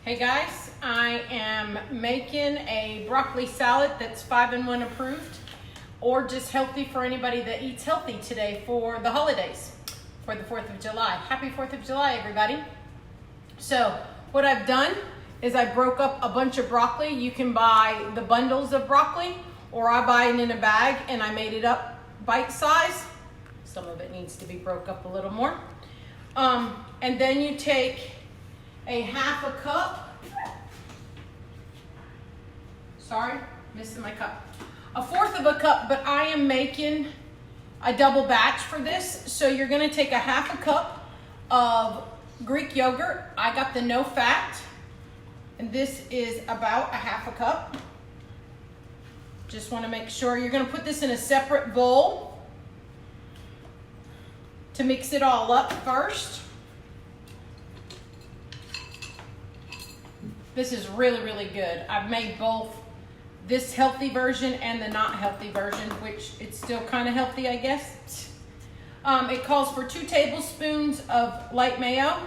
Hey guys, I am making a broccoli salad that's 5-in-1 approved, or just healthy for anybody that eats healthy today for the holidays, for the 4th of July. Happy 4th of July, everybody. So what I've done is I broke up a bunch of broccoli. You can buy the bundles of broccoli, or I buy it in a bag and I made it up bite size. Some of it needs to be broke up a little more. And then you take a half a cup, sorry, missing my cup, a fourth of a cup, but I am making a double batch for this. So you're gonna take a half a cup of Greek yogurt. I got the no fat, and this is about a half a cup. Just wanna make sure you're gonna put this in a separate bowl to mix it all up first. This is really, really good. I've made both this healthy version and the not healthy version, which it's still kind of healthy, I guess. It calls for 2 tablespoons of light mayo.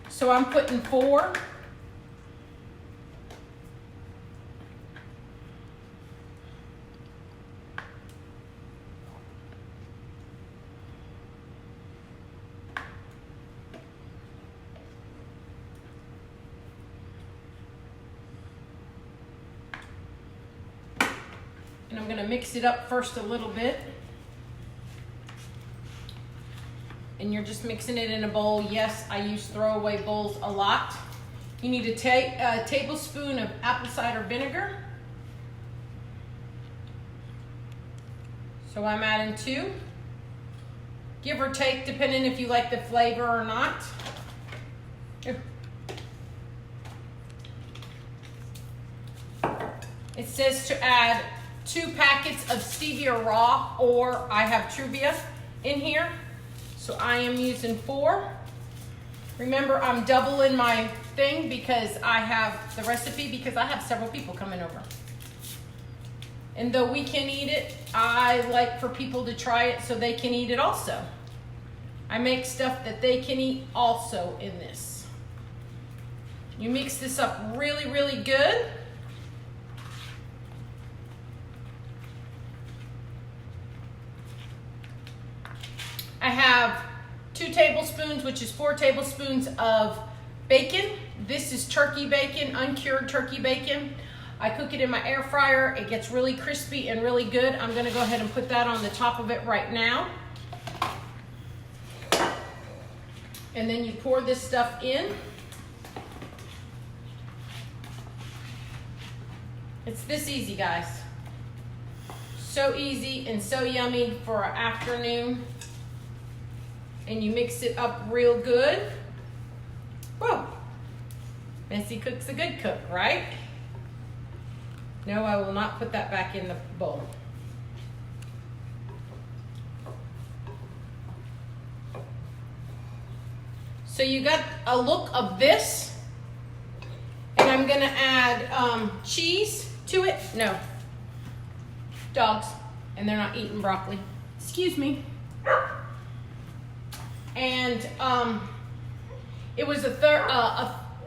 So I'm putting 4. And I'm gonna mix it up first a little bit. And you're just mixing it in a bowl. Yes, I use throwaway bowls a lot. You need to take a tablespoon of apple cider vinegar. So I'm adding 2. Give or take, depending if you like the flavor or not. It says to add 2 packets of Stevia raw, or I have Stevia in here. So I am using 4. Remember, I'm doubling my thing because I have the recipe, because I have several people coming over. And though we can eat it, I like for people to try it so they can eat it also. I make stuff that they can eat also in this. You mix this up really, really good. I have 2 tablespoons, which is 4 tablespoons of bacon. This is turkey bacon, uncured turkey bacon. I cook it in my air fryer. It gets really crispy and really good. I'm gonna go ahead and put that on the top of it right now. And then you pour this stuff in. It's this easy, guys. So easy and so yummy for an afternoon. And you mix it up real good. Whoa, messy cook's a good cook, right? No, I will not put that back in the bowl. So you got a look of this, and I'm gonna add cheese to it. No, dogs, and they're not eating broccoli. Excuse me. And it was a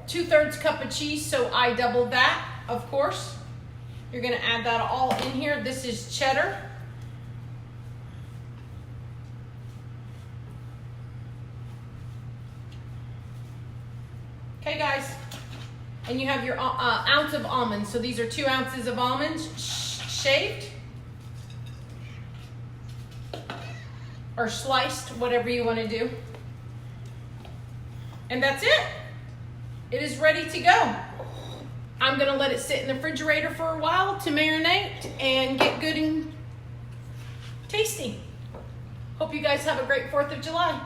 2/3 cup of cheese, so I doubled that, of course. You're gonna add that all in here. This is cheddar. Okay, guys. And you have your ounce of almonds. So these are 2 ounces of almonds, shaved. Or sliced, whatever you want to do. And that's it. It is ready to go. I'm gonna let it sit in the refrigerator for a while to marinate and get good and tasty. Hope you guys have a great 4th of July.